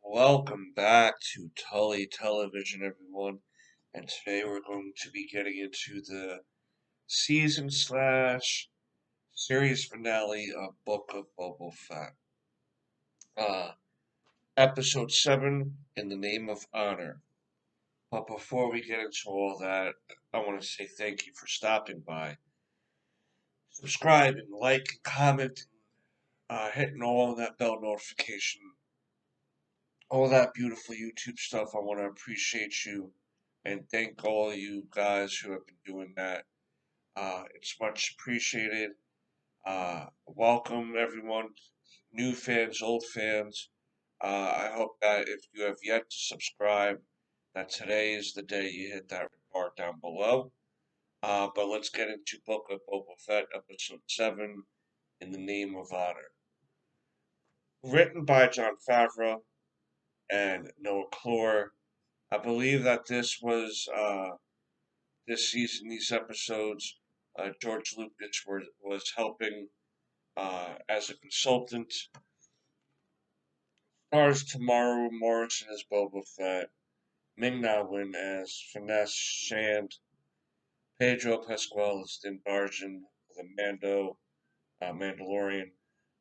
Welcome back to Tully Television, everyone. And today we're going to be getting into the season slash series finale of Book of Boba Fett. Uh, Episode 7, In the Name of Honor. But before we get into all that, I want to say thank you for stopping by. Subscribing, liking, commenting, hitting all of that bell notification, all that beautiful YouTube stuff. I want to appreciate you and thank all of you guys who have been doing that. It's much appreciated. Welcome everyone, new fans, old fans. I hope that if you have yet to subscribe, that today is the day you hit that bar down below. But let's get into Book of Boba Fett, Episode 7, In the Name of Honor. Written by Jon Favreau and Noah Clore. I believe that this season, these episodes, George Lucas was helping as a consultant. Stars Tamara Morrison as Boba Fett, Ming-Na Wen as Finesse Shand, Pedro Pascal as Din Djarin, the Mandalorian,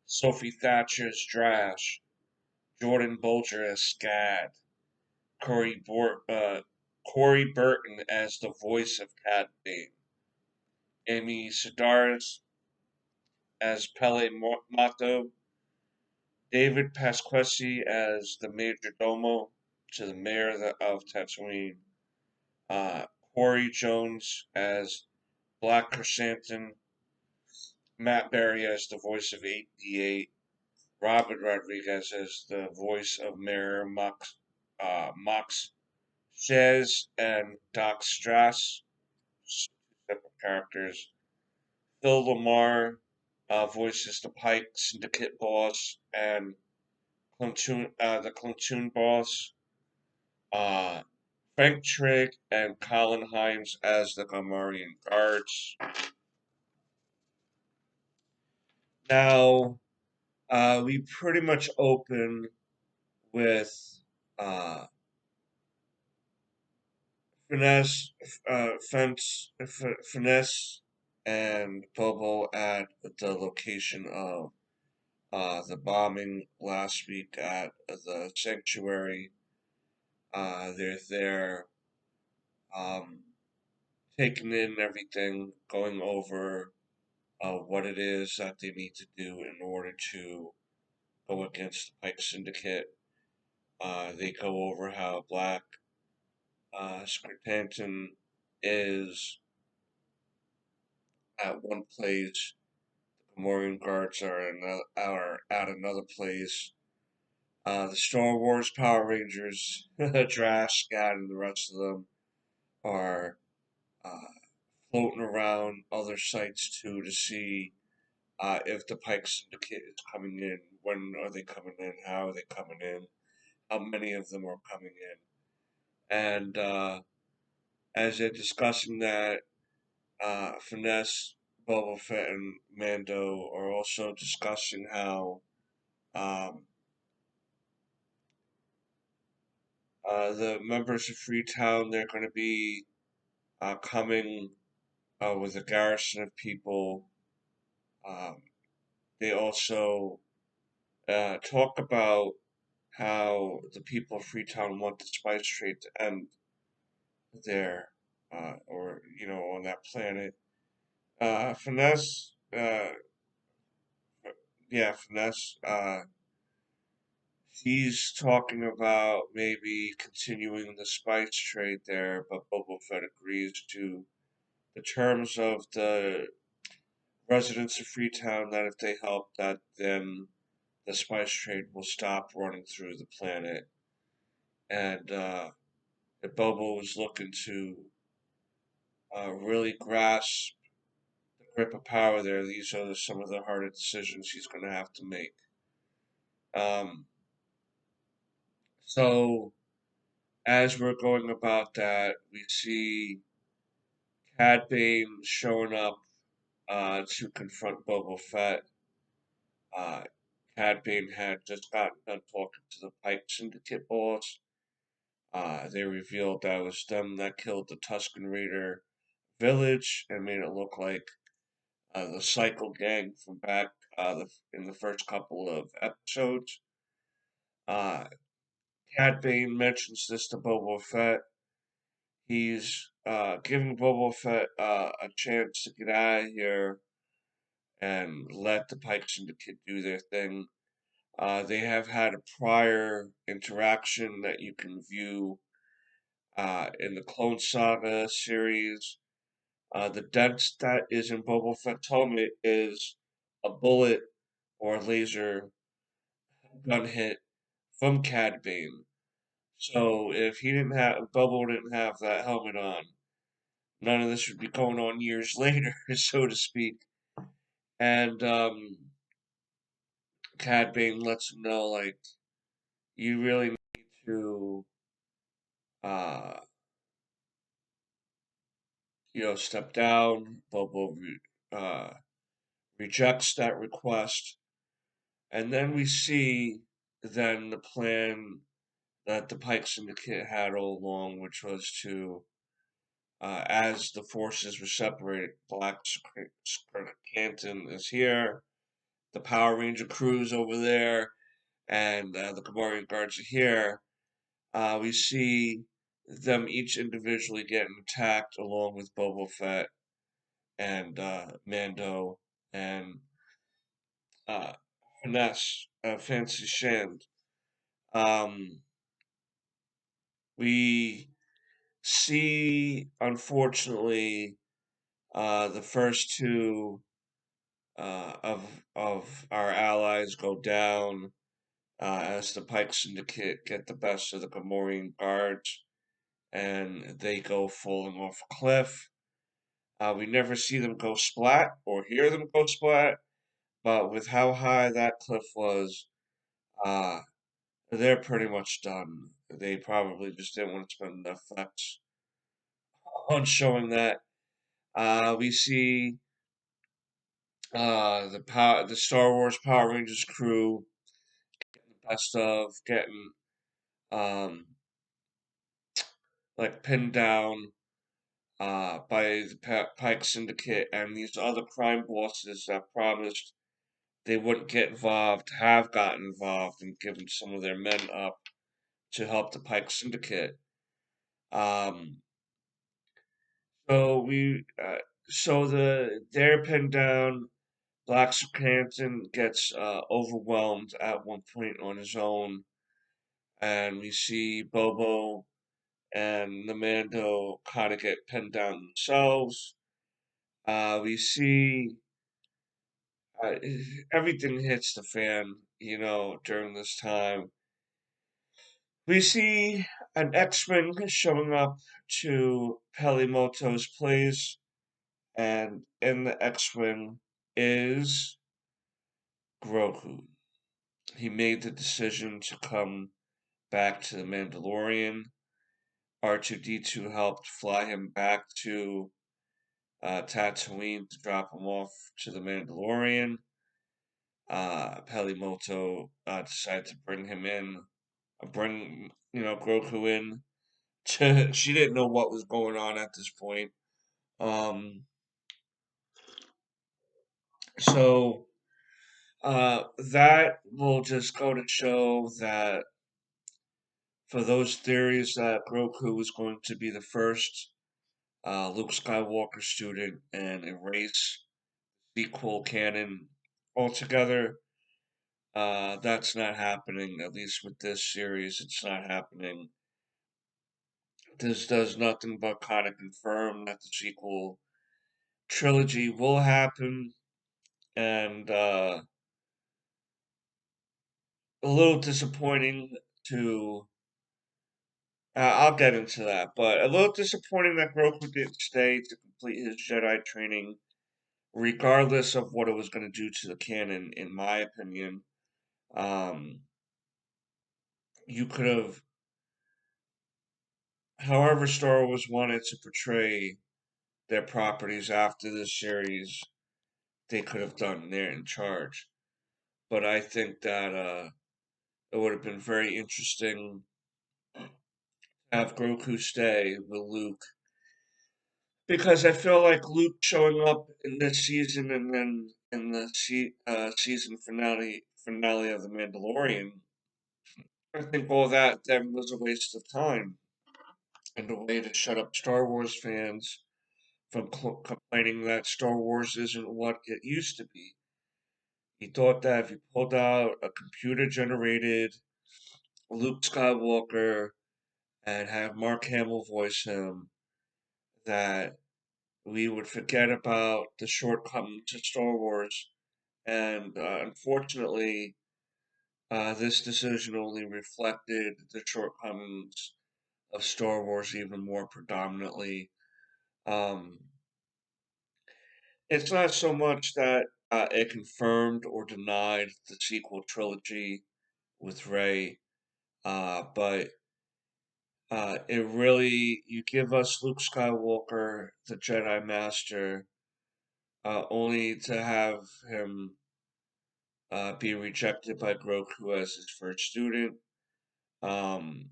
Sophie Thatcher as Drash, Jordan Bolger as Scad, Corey Burton as the voice of Cad Bane, Amy Sedaris as Pele Mato, David Pasquesi as the major domo to the mayor of Tatooine, uh, Corey Jones as Black Chrysanthemum, Matt Berry as the voice of 8D8, Robert Rodriguez as the voice of Mayor Mox Shez and Doc Strass, separate characters. Phil Lamar voices the Pyke Syndicate boss and the Platoon boss. Uh, Frank Trigg and Colin Hines as the Gamorrean guards. Now, we pretty much open with uh, Finesse, Finesse, and Bobo at the location of the bombing last week at the sanctuary. They're there, um, taking in everything, going over what it is that they need to do in order to go against the Pyke Syndicate. They go over how Black Scranton is at one place, the Gamorrean guards are at another place. The Star Wars Power Rangers, Drash, Scat, and the rest of them are uh, floating around other sites too to see if the Pyke Syndicate is coming in. When are they coming in? How are they coming in? How many of them are coming in? And as they're discussing that, Finesse, Boba Fett, and Mando are also discussing how um, the members of Freetown, they're going to be coming with a garrison of people. Um, they also talk about how the people of Freetown want the spice trade to end there, or on that planet. Finesse, yeah, Finesse. He's talking about maybe continuing the spice trade there, but Boba Fett agrees to the terms of the residents of Freetown that if they help, that then the spice trade will stop running through the planet. And if Boba was looking to really grasp the grip of power there, these are some of the harder decisions he's going to have to make. Um, so as we're going about that, we see Cad Bane showing up to confront Boba Fett. Uh, Cad Bane had just gotten done talking to the Pyke Syndicate boss. They revealed that it was them that killed the Tusken Raider village and made it look like the Cycle Gang from back in the first couple of episodes. Uh, Cad Bane mentions this to Boba Fett. He's giving Boba Fett a chance to get out of here and let the Pyke Syndicate do their thing. They have had a prior interaction that you can view in the Clone Saga series. The dent that is in Boba Fett's helmet is a bullet or a laser gun hit from Cad Bane. So if Boba didn't have that helmet on, none of this would be going on years later, so to speak. And Cad Bane lets him know, like, you really need to, uh, step down. Rejects that request, and then we see then the plan that the Pike Syndicate had all along, which was to, as the forces were separated, Black Canton is here, the Power Ranger crew's over there, and the Gamorrean guards are here. We see them each individually getting attacked, along with Boba Fett and Mando and uh, Fancy Shand. Um, we see, unfortunately, the first two of our allies go down as the Pike Syndicate get the best of the Gamorrean guards, and they go falling off a cliff. We never see them go splat or hear them go splat, but with how high that cliff was, uh, they're pretty much done. They probably just didn't want to spend the effects on showing that. We see the Star Wars Power Rangers crew best of getting um, like pinned down by the Pike Syndicate and these other crime bosses that promised they wouldn't get involved, have gotten involved and given some of their men up to help the Pike Syndicate. Um, so we, so they're pinned down. Black Canton gets overwhelmed at one point on his own, and we see Bobo and the Mando kind of get pinned down themselves. We see uh, everything hits the fan, during this time. We see an X-Wing showing up to Pelimoto's place, and in the X-Wing is Grogu. He made the decision to come back to the Mandalorian. R2D2 helped fly him back to Tatooine to drop him off to the Mandalorian. Pelimoto decided to bring him in, Grogu in. She didn't know what was going on at this point. Um, so that will just go to show that for those theories that Grogu was going to be the first Luke Skywalker student and erase sequel canon altogether. That's not happening, at least with this series, it's not happening. This does nothing but kind of confirm that the sequel trilogy will happen, and a little disappointing to. I'll get into that, but a little disappointing that Grogu didn't stay to complete his Jedi training, regardless of what it was going to do to the canon, in my opinion. Um, you could have, however, Star Wars wanted to portray their properties after this series, they could have done. They're in charge. but I think that it would have been very interesting to have Goku stay with Luke because I feel like Luke showing up in this season and then in the season finale of The Mandalorian, I think all that then was a waste of time and a way to shut up Star Wars fans from complaining that Star Wars isn't what it used to be. He thought that if you pulled out a computer generated Luke Skywalker and have Mark Hamill voice him, that we would forget about the shortcomings of Star Wars. And unfortunately, this decision only reflected the shortcomings of Star Wars even more predominantly. Um, it's not so much that it confirmed or denied the sequel trilogy with Rey, but it really, you give us Luke Skywalker, the Jedi Master, only to have him be rejected by Grogu as his first student. Um,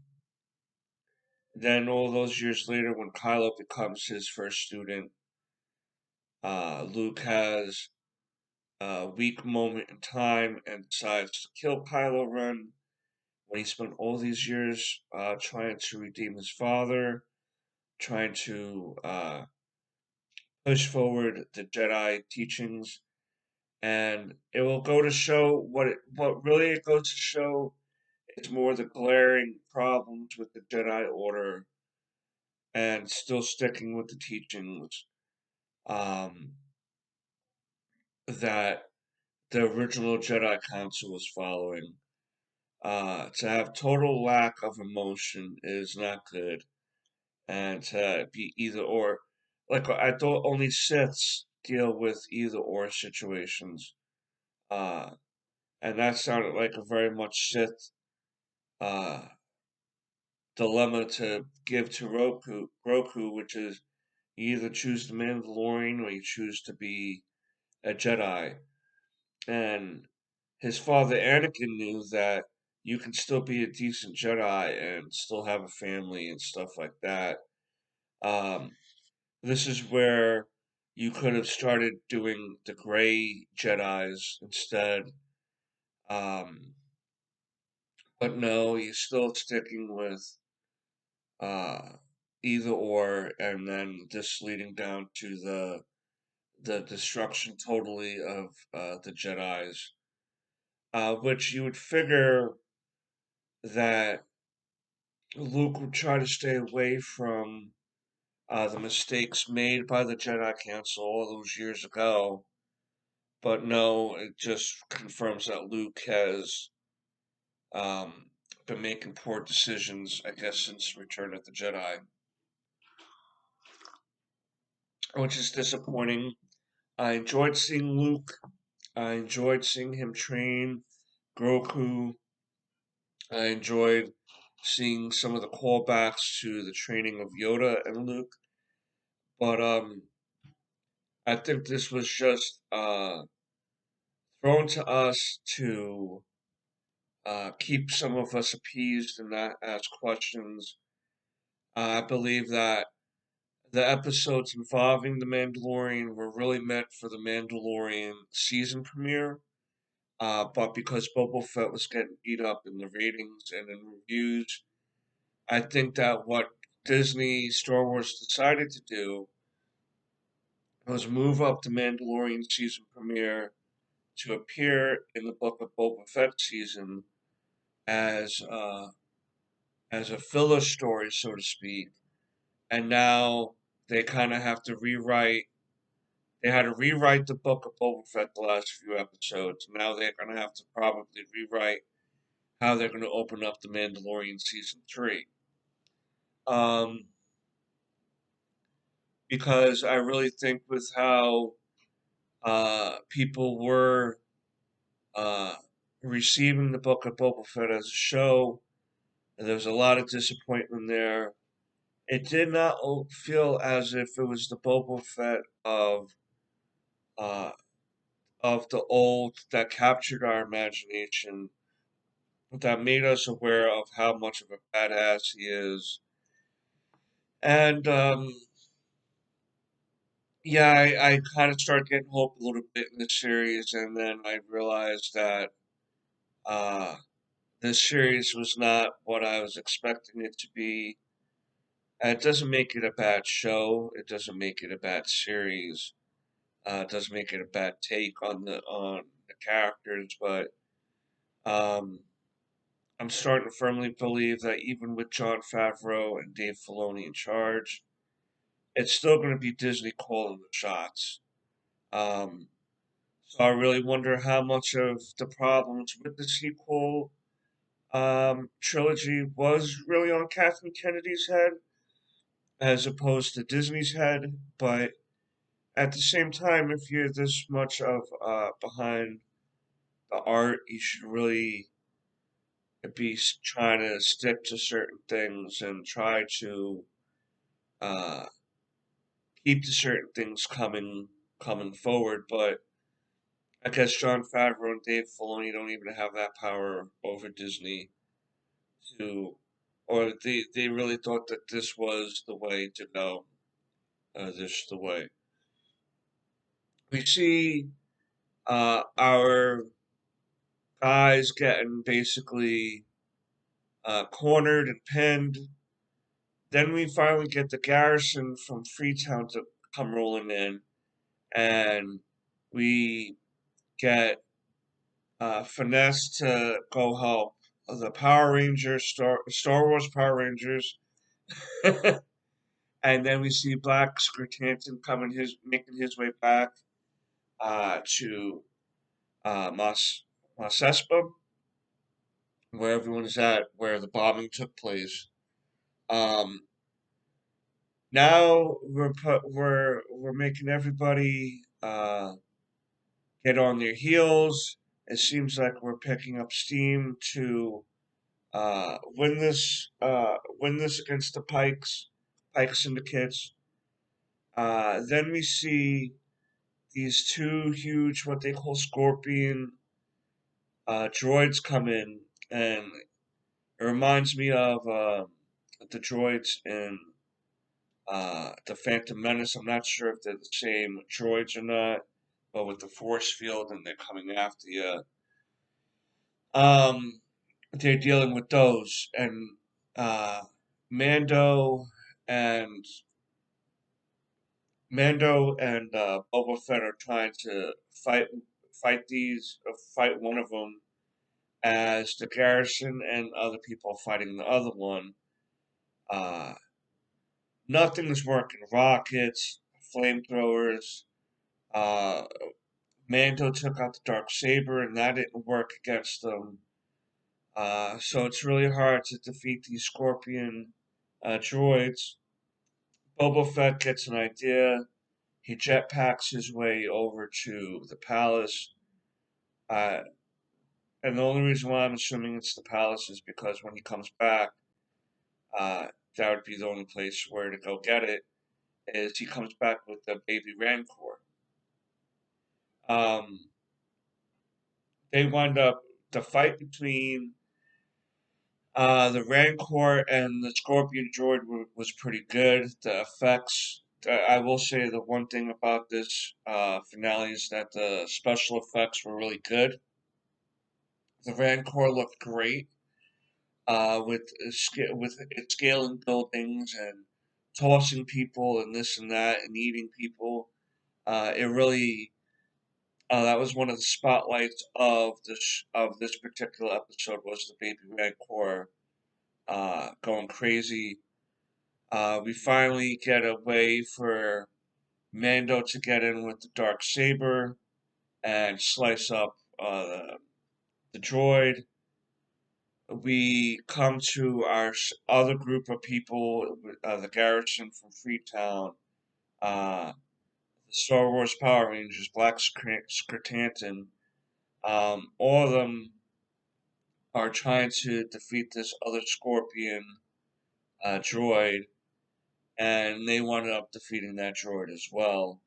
then all those years later, when Kylo becomes his first student, Luke has a weak moment in time and decides to kill Kylo Ren when he spent all these years trying to redeem his father, trying to push forward the Jedi teachings, and it will go to show what really it goes to show is more the glaring problems with the Jedi Order and still sticking with the teachings um, that the original Jedi Council was following. To have total lack of emotion is not good, and to be either or, like I thought, only Siths deal with either or situations. Uh, and that sounded like a very much Sith uh, dilemma to give to Roku, which is you either choose the Mandalorian or you choose to be a Jedi. And his father Anakin knew that you can still be a decent Jedi and still have a family and stuff like that. Um, this is where you could have started doing the gray Jedi's instead. Um, but no, you're still sticking with uh, either or, and then this leading down to the destruction totally of the Jedi's, which you would figure that Luke would try to stay away from the mistakes made by the Jedi Council all those years ago. But no, it just confirms that Luke has um, been making poor decisions, I guess, since Return of the Jedi, which is disappointing. I enjoyed seeing Luke. I enjoyed seeing him train Grogu. I enjoyed seeing some of the callbacks to the training of Yoda and Luke. But I think this was just thrown to us to keep some of us appeased and not ask questions. I believe that the episodes involving The Mandalorian were really meant for the Mandalorian season premiere. But because Boba Fett was getting beat up in the ratings and in reviews, I think that what Disney Star Wars decided to do was move up the Mandalorian season premiere to appear in the Book of Boba Fett season as as a filler story, so to speak. And now they kind of have to rewrite. They had to rewrite the Book of Boba Fett the last few episodes. Now they're going to have to probably rewrite how they're going to open up the Mandalorian season three. Um, because I really think with how people were uh, receiving the Book of Boba Fett as a show, there was a lot of disappointment there. It did not feel as if it was the Boba Fett uh, of the old that captured our imagination, that made us aware of how much of a badass he is. And yeah, I kind of started getting hope a little bit in the series, and then I realized that uh, this series was not what I was expecting it to be. And it doesn't make it a bad show. It doesn't make it a bad series. It doesn't make it a bad take on the characters, but um, I'm starting to firmly believe that even with Jon Favreau and Dave Filoni in charge, it's still going to be Disney calling the shots. Um, so I really wonder how much of the problems with the sequel trilogy was really on Kathleen Kennedy's head as opposed to Disney's head. But at the same time, if you're this much of behind the art, you should really be trying to stick to certain things and try to uh, keep the certain things coming forward. But I guess Jon Favreau and Dave Filoni don't even have that power over Disney to, or they really thought that this was the way to go. This is the way. We see our guys getting basically cornered and pinned. Then we finally get the garrison from Freetown to come rolling in, and we get Finesse to go help the Power Rangers, Star Wars Power Rangers, and then we see Black Skirtanton making his way back to Mosespa, where everyone is at, where the bombing took place. Um, Now we're making everybody get on their heels. It seems like we're picking up steam to win this against the Pyke Syndicates. Then we see these two huge, what they call scorpion droids come in, and it reminds me of the droids in the Phantom Menace. I'm not sure if they're the same droids or not, but with the force field and they're coming after you. Um, they're dealing with those, and uh, Mando and Boba Fett are trying to fight one of them, as the garrison and other people fighting the other one. Uh, Nothing is working. Rockets, flamethrowers. Uh, Mando took out the dark saber, and that didn't work against them. So it's really hard to defeat these scorpion droids. Boba Fett gets an idea. He jetpacks his way over to the palace. Uh, and the only reason why I'm assuming it's the palace is because when he comes back, uh, that would be the only place where to go get it, is he comes back with the baby Rancor. Um, they wind up, the fight between the Rancor and the Scorpion droid was pretty good. The effects, I will say the one thing about this finale is that the special effects were really good. The Rancor looked great with it scaling buildings and tossing people and this and that and eating people. It really that was one of the spotlights of this particular episode was the baby Rancor going crazy. We finally get a way for Mando to get in with the dark saber and slice up the droid. We come to our other group of people, the garrison from Freetown, the Star Wars Power Rangers, Black Skirtanton. All of them are trying to defeat this other Scorpion droid, and they wound up defeating that droid as well.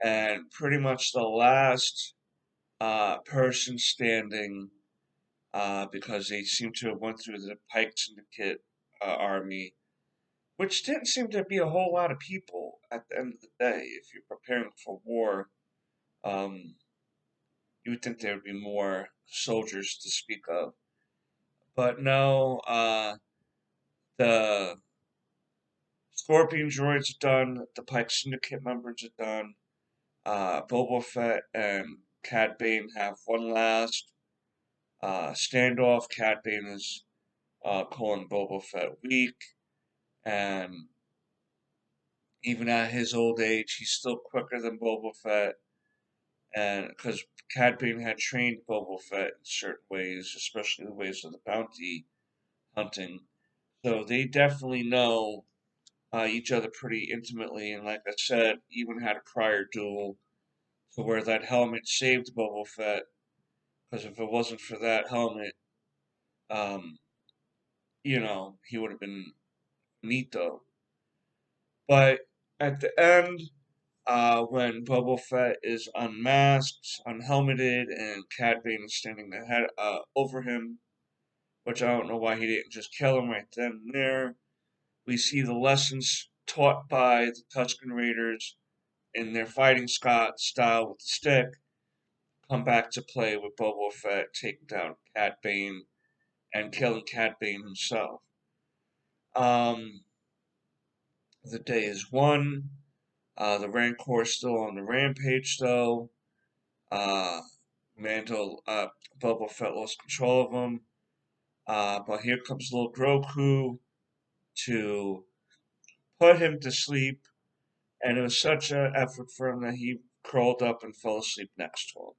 And pretty much the last person standing because they seem to have went through the Pyke Syndicate army, which didn't seem to be a whole lot of people at the end of the day. If you're preparing for war, um, you would think there would be more soldiers to speak of. But no, the Scorpion droids are done, the Pyke Syndicate members are done, Boba Fett and Cad Bane have one last standoff. Cad Bane is calling Boba Fett weak, and even at his old age, he's still quicker than Boba Fett. And because Cad Bane had trained Boba Fett in certain ways, especially the ways of the bounty hunting, so they definitely know each other pretty intimately. And like I said, even had a prior duel to where that helmet saved Boba Fett. Because if it wasn't for that helmet, um, he would have been Nito. But at the end, when Boba Fett is unmasked, unhelmeted, and Cad Bane is standing ahead over him, which I don't know why he didn't just kill him right then and there. We see the lessons taught by the Tusken Raiders in their fighting style with the stick come back to play with Boba Fett taking down Cad Bane and killing Cad Bane himself. Um, the day is won. The Rancor is still on the rampage, though. Uh, Mando, Boba Fett lost control of him. But here comes little Grogu to put him to sleep, and it was such an effort for him that he curled up and fell asleep next to him.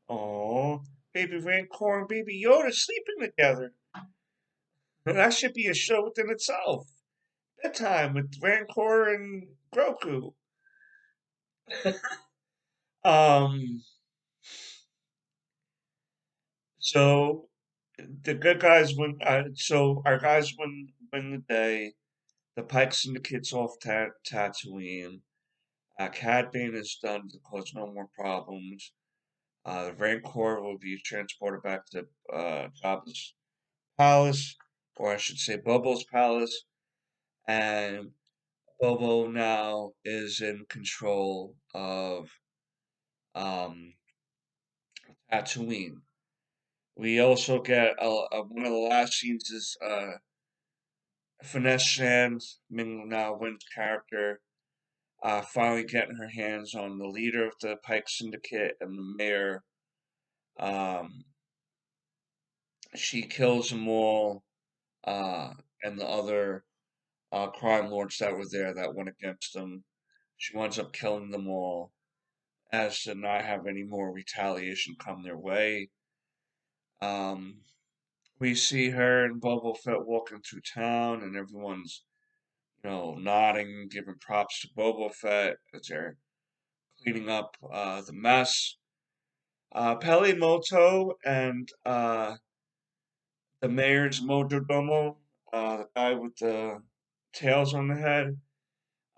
Oh, baby Rancor and baby Yoda sleeping together. That should be a show within itself. Bedtime with Rancor and Grogu. Um, so the good guys win. So our guys win the day. The Pyke Syndicate's off Tatooine. Cad Bane is done to cause no more problems. The Rancor will be transported back to Jabba's palace, or I should say Bobo's palace, and Bobo now is in control of um, Tatooine. We also get one of the last scenes is Finesse Shand, Ming Na Wen's character, finally getting her hands on the leader of the Pyke Syndicate and the mayor. Um, she kills them all, uh, and the other crime lords that were there that went against them. She winds up killing them all as to not have any more retaliation come their way. Um, we see her and Boba Fett walking through town, and everyone's nodding, giving props to Boba Fett as they're cleaning up the mess. Pelimoto and the mayor's Mojodomo, the guy with the tails on the head,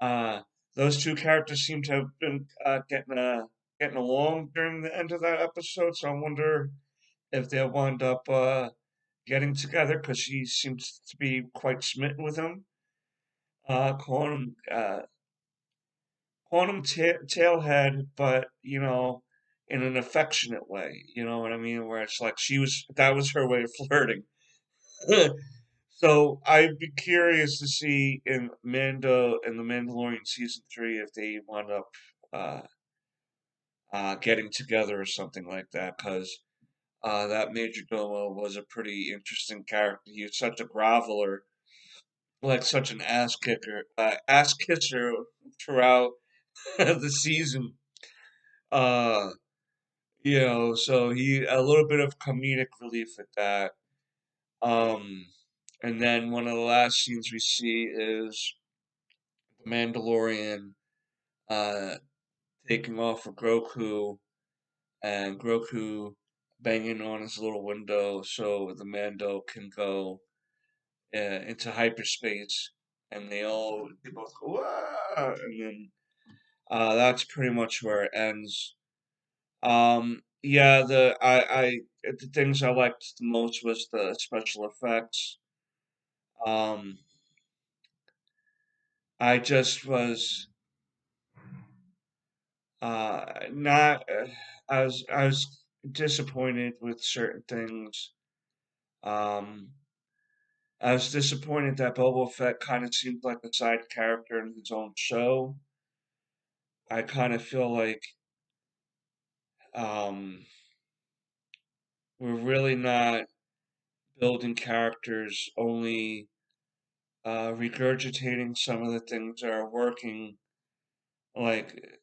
uh, those two characters seem to have been getting along during the end of that episode. So I wonder if they'll wind up getting together because she seems to be quite smitten with him. Calling him tailhead, but in an affectionate way. You know what I mean? Where it's like that was her way of flirting. So I'd be curious to see in the Mandalorian season 3 if they wind up uh, getting together or something like that. Because that Major Domo was a pretty interesting character. He was such a groveler, like such an ass kisser throughout the season. Uh, so he a little bit of comedic relief at that. Um, and then one of the last scenes we see is the Mandalorian uh, taking off for Grogu, and Grogu banging on his little window so the Mando can go into hyperspace, and they both go, "Wah!" And then that's pretty much where it ends. Um, yeah, the things I liked the most was the special effects. Um, I just was not. I was disappointed with certain things. Um, I was disappointed that Boba Fett kind of seemed like a side character in his own show. I kind of feel like um, we're really not building characters, only regurgitating some of the things that are working. Like,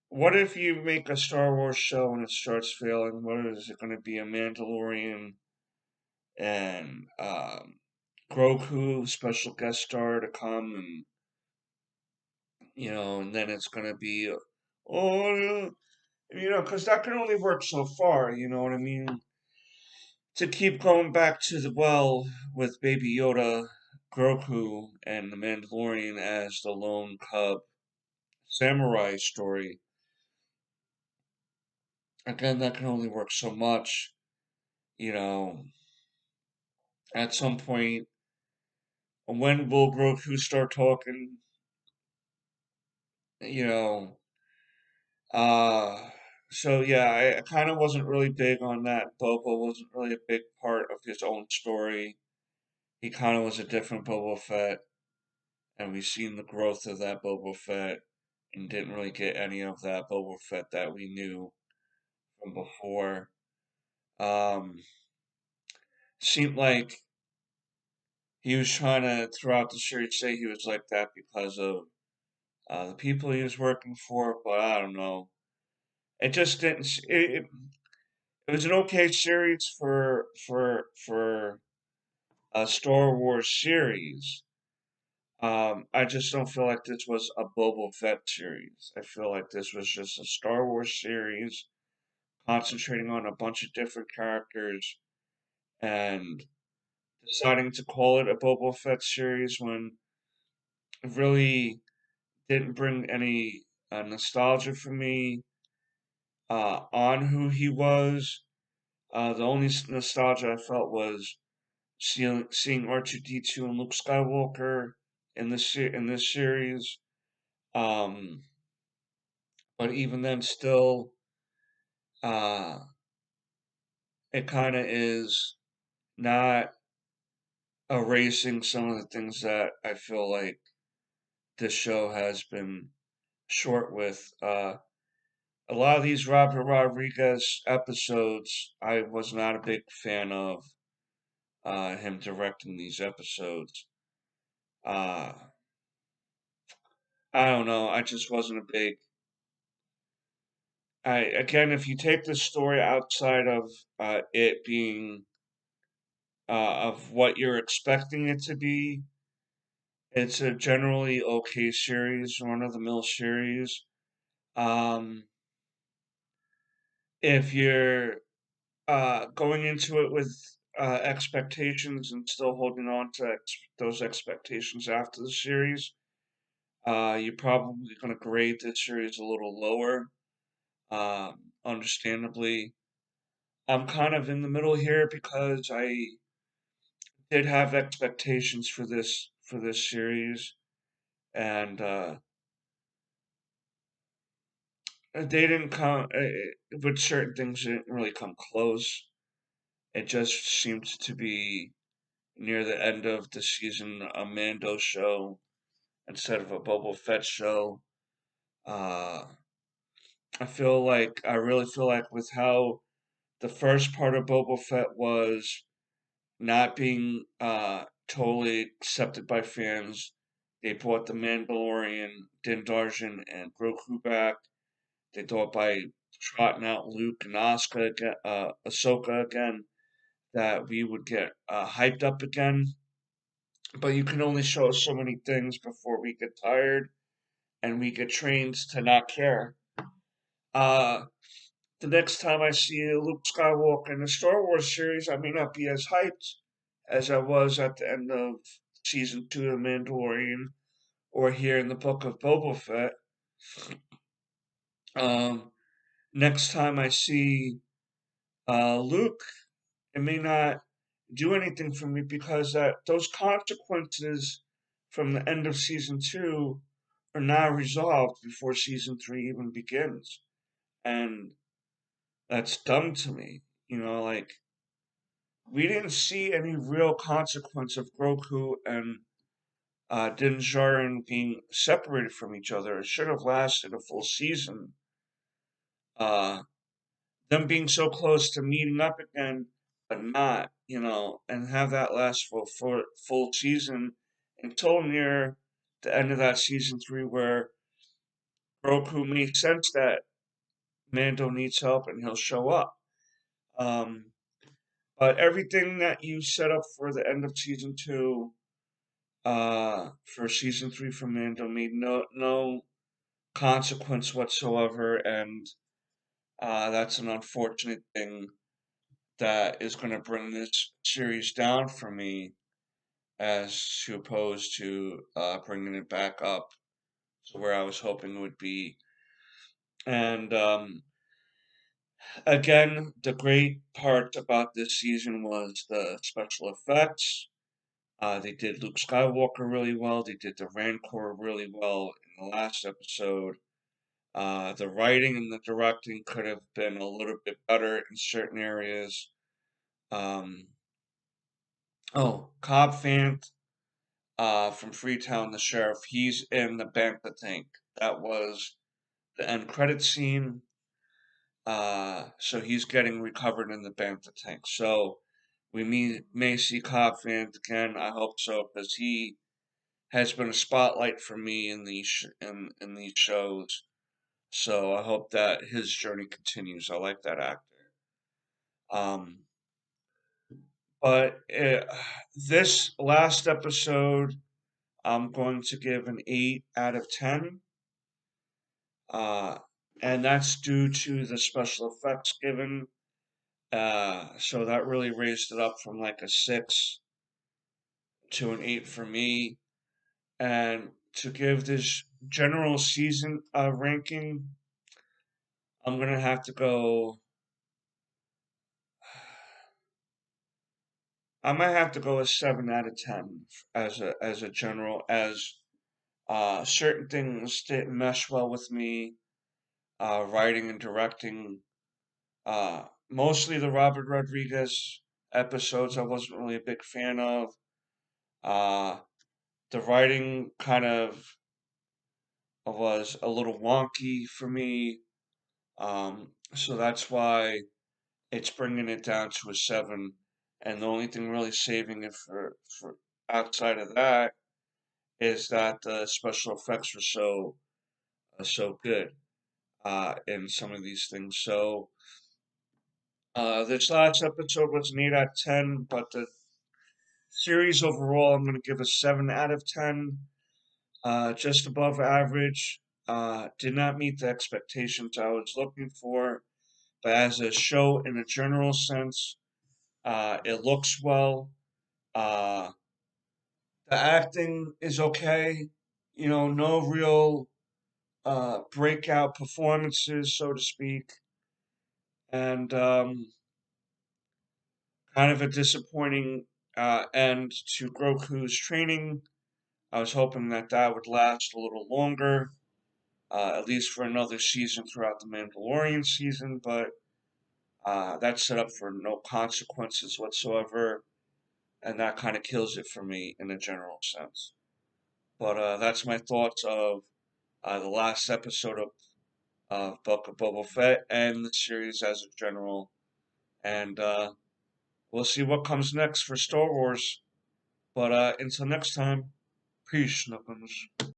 what if you make a Star Wars show and it starts failing? What is it going to be? A Mandalorian and Grogu special guest star to come, and and then it's going to be, oh, because that can only work so far. You know what I mean? To keep going back to the well with Baby Yoda, Grogu, and the Mandalorian as the lone cub samurai story. Again, that can only work so much. You know, at some point, when will Grogu start talking? You know, uh, so yeah, I kind of wasn't really big on that. Boba wasn't really a big part of his own story. He kind of was a different Boba Fett, and we've seen the growth of that Boba Fett, and didn't really get any of that Boba Fett that we knew from before. Um, seemed like he was trying to throughout the series say he was like that because of the people he was working for, but I don't know. It just didn't. It was an okay series for a Star Wars series. I just don't feel like this was a Boba Fett series. I feel like this was just a Star Wars series concentrating on a bunch of different characters and deciding to call it a Boba Fett series when it really didn't bring any nostalgia for me on who he was. The only nostalgia I felt was seeing R2D2 and Luke Skywalker in this series. Um, but even then, still, uh, it kind of is not erasing some of the things that I feel like this show has been short with. A lot of these Robert Rodriguez episodes, I was not a big fan of him directing these episodes. Uh, I don't know. I just wasn't a big. I again, if you take the story outside of it being of what you're expecting it to be, it's a generally okay series, run of the mill series. Um, if you're going into it with expectations and still holding on to those expectations after the series, you're probably going to grade this series a little lower. Understandably, I'm kind of in the middle here because I did have expectations for this series, and they didn't come with certain things. Didn't really come close. It just seemed to be near the end of the season a Mando show instead of a Boba Fett show. Uh, I really feel like with how the first part of Boba Fett was not being totally accepted by fans. They brought the Mandalorian, Din Djarin, and Grogu back. They thought by trotting out Luke and Ahsoka again, that we would get hyped up again. But you can only show us so many things before we get tired and we get trained to not care. Uh, the next time I see Luke Skywalker in the Star Wars series, I may not be as hyped as I was at the end of season 2 of Mandalorian or here in the book of Boba Fett. Um, next time I see Luke, it may not do anything for me because those consequences from the end of season two are not resolved before season three even begins, and that's dumb to me. Like we didn't see any real consequence of Grogu and Din Djarin being separated from each other. It should have lasted a full season. Uh, them being so close to meeting up again, but not, and have that last for full season until near the end of that season three, where Roku may sense that Mando needs help and he'll show up. Um, but everything that you set up for the end of season two, for season three for Mando made no consequence whatsoever, and that's an unfortunate thing that is going to bring this series down for me as to opposed to bringing it back up to where I was hoping it would be. And again, the great part about this season was the special effects. They did Luke Skywalker really well. They did the Rancor really well in the last episode. The writing and the directing could have been a little bit better in certain areas. Um, Cobb Fant from Freetown, the sheriff, he's in the Bantha tank. That was the end credit scene. So he's getting recovered in the Bantha tank. So we may see Cobb Fant again. I hope so, because he has been a spotlight for me in in these shows. So I hope that his journey continues. I like that actor. Um, but this last episode, I'm going to give an 8 out of 10. Uh, and that's due to the special effects given. So that really raised it up from like a 6 to an 8 for me. And to give this general season ranking, I'm going to have to go. I might have to go a 7 out of 10 as a general, as certain things didn't mesh well with me, writing and directing. Mostly the Robert Rodriguez episodes I wasn't really a big fan of. Uh, the writing kind of was a little wonky for me. So that's why it's bringing it down to a 7. And the only thing really saving it for outside of that is that the special effects were so good in some of these things. So this last episode was an 8 out of 10, but the series overall, I'm going to give a 7 out of 10, just above average. Did not meet the expectations I was looking for, but as a show in a general sense, it looks well. Uh, the acting is okay. No real breakout performances, so to speak, and kind of a disappointing end to Groku's training. I was hoping that that would last a little longer, at least for another season throughout the Mandalorian season, but that's set up for no consequences whatsoever, and that kind of kills it for me in a general sense. But that's my thoughts of the last episode of Book of Boba Fett and the series as a general, and we'll see what comes next for Star Wars. But until next time, peace, Snuggums.